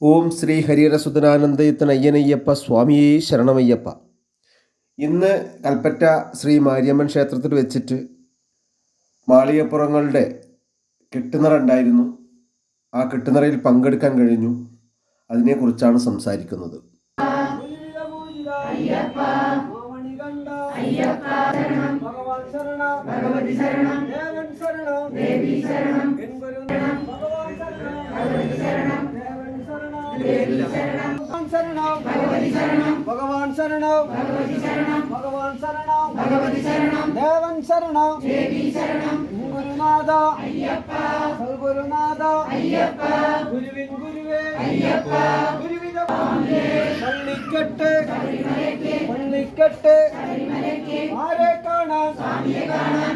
ഓം ശ്രീ ഹരിഹരസുധനാനന്ദയത്തനയ്യനയ്യപ്പ സ്വാമിയേ ശരണമയ്യപ്പ. ഇന്ന് കൽപ്പറ്റ ശ്രീ മാരിയമ്മൻ ക്ഷേത്രത്തിൽ വെച്ചിട്ട് മാളികപ്പുറങ്ങളുടെ കെട്ടുനിറ ഉണ്ടായിരുന്നു. ആ കെട്ടുനിറയിൽ പങ്കെടുക്കാൻ കഴിഞ്ഞു. അതിനെക്കുറിച്ചാണ് സംസാരിക്കുന്നത്. ഭഗവാൻ ശരണം ഭഗവതി ശരണം ഭഗവാൻ ശരണം ഭഗവതി ശരണം ദേവൻ ശരണം ദേവി ശരണം ഗുരുനാഥ അയ്യപ്പ സദ്ഗുരുനാഥ അയ്യപ്പ ഗുരുവിൻ ഗുരുവേ അയ്യപ്പ ഗുരുവിൻ പള്ളിക്കെട്ട് പള്ളിക്കെട്ട് ആരെ കാണാൻ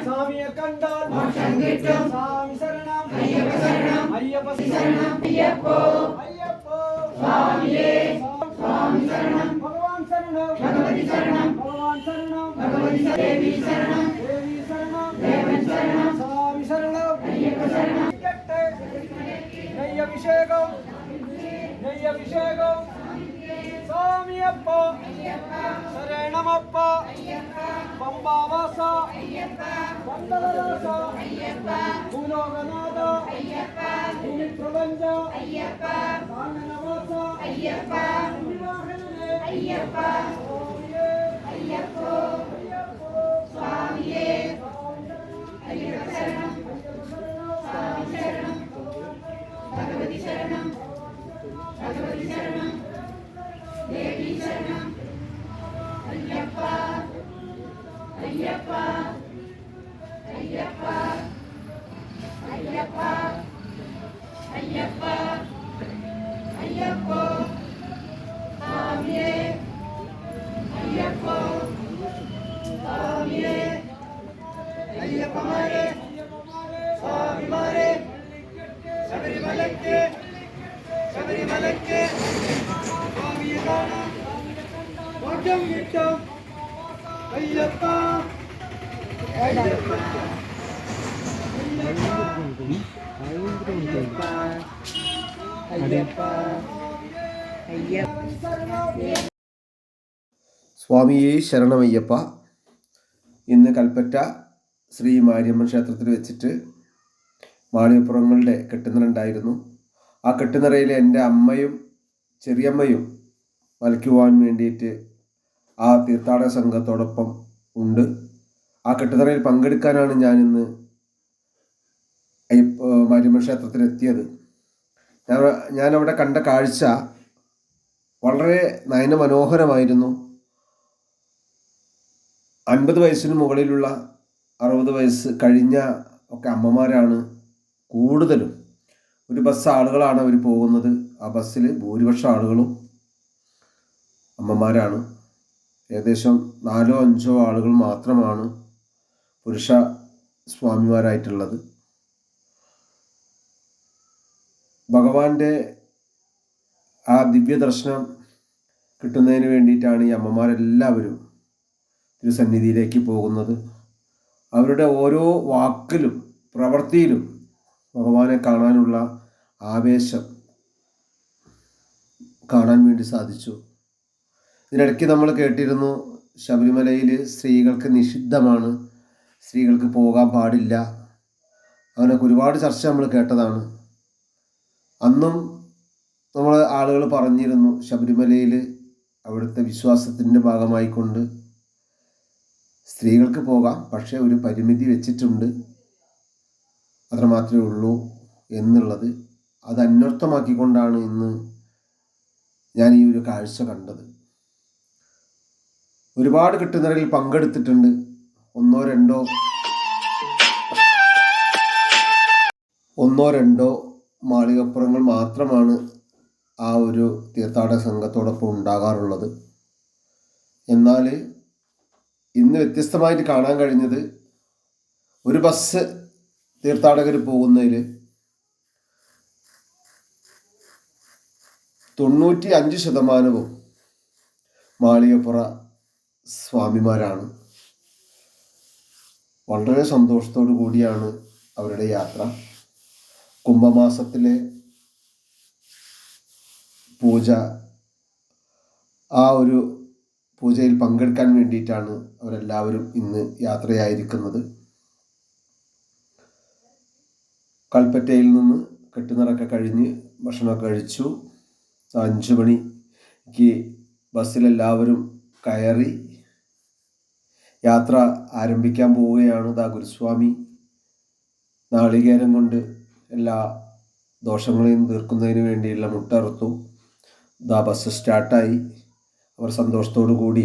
സ്വാമിയെ കണ്ടാൽ മോക്ഷം കിട്ടും. സ്വാമി ശരണം അയ്യപ്പ ശരണം അയ്യപ്പ ശരണം അയ്യപ്പോ അയ്യപ്പോ സ്വാമിയേ സ്വാമി ശരണം ഭഗവാൻ ശരണം ഭഗവതി ശരണം ഭഗവാൻ ശരണം ഭഗവതി ദേവി ശരണം ദേവി ശരണം ദേവൻ ശരണം സ്വാമി ശരണം അയ്യപ്പ ശരണം നെയ്യഭിഷേകം നെയ്യഭിഷേകം സ്വാമിയപ്പ ശരണമപ്പ പമ്പാവാസ പന്തളദാസ ഭൂലോകനാഥ ഭൂമിപ്രപഞ്ച കാനനവാസ വിവാഹനേ അയ്യപ്പോ സ്വാമിയേ അയ്യപ്പ ശരണം സ്വാമി ശരണം ഭഗവതി ശരണം ഭഗവതി ശരണം ദേവി ശരണം അയ്യപ്പ അയ്യപ്പ അയ്യപ്പ അയ്യപ്പ അയ്യപ്പ അയ്യപ്പോ സ്വാമിയേ അയ്യപ്പോ സ്വാമിയേ അയ്യപ്പമാരെ സ്വാമിമാരെ ശബരിമലയ്ക്ക് ശബരിമലയ്ക്ക് സ്വാമിയെ കാണാം മോക്ഷം കിട്ടും. അയ്യപ്പ അയ്യപ്പ അയ്യപ്പ അയ്യപ്പ സ്വാമിയേ ശരണമയ്യപ്പ. ഇന്ന് കൽപ്പറ്റ ശ്രീ മാരിയമ്മൻ ക്ഷേത്രത്തിൽ വെച്ചിട്ട് മാളികപ്പുറങ്ങളുടെ കെട്ടുനിറ ഉണ്ടായിരുന്നു. ആ കെട്ടുനിറയിൽ എൻ്റെ അമ്മയും ചെറിയമ്മയും വലയ്ക്കുവാൻ വേണ്ടിയിട്ട് ആ തീർത്ഥാടക സംഘത്തോടൊപ്പം ഉണ്ട്. ആ കെട്ടുനിറയിൽ പങ്കെടുക്കാനാണ് ഞാനിന്ന് മാരിയമ്മൻ ക്ഷേത്രത്തിലെത്തിയത്. ഞാനവിടെ കണ്ട കാഴ്ച വളരെ നയനമനോഹരമായിരുന്നു. 50 വയസ്സിന് മുകളിലുള്ള 60 വയസ്സ് കഴിഞ്ഞ ഒക്കെ അമ്മമാരാണ് കൂടുതലും. ഒരു ബസ് ആളുകളാണ് അവർ പോകുന്നത്. ആ ബസ്സിൽ ഭൂരിപക്ഷം ആളുകളും അമ്മമാരാണ്. ഏകദേശം 4-5 ആളുകൾ മാത്രമാണ് പുരുഷ സ്വാമിമാരായിട്ടുള്ളത്. ഭഗവാന്റെ ആ ദിവ്യ ദർശനം കിട്ടുന്നതിന് വേണ്ടിയിട്ടാണ് ഈ അമ്മമാരെല്ലാവരും തിരുസന്നിധിയിലേക്ക് പോകുന്നത്. അവരുടെ ഓരോ വാക്കിലും പ്രവൃത്തിയിലും ഭഗവാനെ കാണാനുള്ള ആവേശം കാണാൻ വേണ്ടി സാധിച്ചു. ഇതിനിടയ്ക്ക് നമ്മൾ കേട്ടിരുന്നു ശബരിമലയിൽ സ്ത്രീകൾക്ക് നിഷിദ്ധമാണ്, സ്ത്രീകൾക്ക് പോകാൻ പാടില്ല, അങ്ങനെയൊക്കെ ഒരുപാട് ചർച്ച നമ്മൾ കേട്ടതാണ്. അന്നും നമ്മൾ ആളുകൾ പറഞ്ഞിരുന്നു ശബരിമലയിൽ അവിടുത്തെ വിശ്വാസത്തിൻ്റെ ഭാഗമായിക്കൊണ്ട് സ്ത്രീകൾക്ക് പോകാം, പക്ഷേ ഒരു പരിമിതി വെച്ചിട്ടുണ്ട്, അത്ര മാത്രമേ ഉള്ളൂ എന്നുള്ളത്. അത് അന്വർത്ഥമാക്കിക്കൊണ്ടാണ് ഇന്ന് ഞാൻ ഈ ഒരു കാഴ്ച കണ്ടത്. ഒരുപാട് കെട്ടുനിറയിൽ പങ്കെടുത്തിട്ടുണ്ട്. ഒന്നോ രണ്ടോ മാളികപ്പുറങ്ങൾ മാത്രമാണ് ആ ഒരു തീർത്ഥാടക സംഘത്തോടൊപ്പം ഉണ്ടാകാറുള്ളത്. എന്നാൽ ഇന്ന് വ്യത്യസ്തമായിട്ട് കാണാൻ കഴിഞ്ഞത് ഒരു ബസ് തീർത്ഥാടകർ പോകുന്നതിൽ 95% മാളികപ്പുറ സ്വാമിമാരാണ്. വളരെ സന്തോഷത്തോടു കൂടിയാണ് അവരുടെ യാത്ര. കുംഭമാസത്തിലെ പൂജ, ആ ഒരു പൂജയിൽ പങ്കെടുക്കാൻ വേണ്ടിയിട്ടാണ് അവരെല്ലാവരും ഇന്ന് യാത്രയായിരിക്കുന്നത്. കൽപ്പറ്റയിൽ നിന്ന് കെട്ടുനിറയൊക്കെ കഴിഞ്ഞ് ഭക്ഷണമൊക്കെ കഴിച്ചു. 5 മണിക്ക് ബസ്സിലെല്ലാവരും കയറി യാത്ര ആരംഭിക്കാൻ പോവുകയാണ്. ഗുരുസ്വാമി നാളികേരം കൊണ്ട് എല്ലാ ദോഷങ്ങളെയും തീർക്കുന്നതിന് വേണ്ടിയുള്ള മുട്ടറുത്തു. ബസ് സ്റ്റാർട്ടായി. അവർ സന്തോഷത്തോടു കൂടി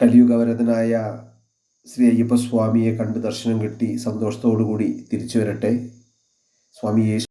കലിയുഗവരതനായ ശ്രീ അയ്യപ്പസ്വാമിയെ കണ്ട് ദർശനം കിട്ടി സന്തോഷത്തോടു കൂടി തിരിച്ചു വരട്ടെ. സ്വാമിയെ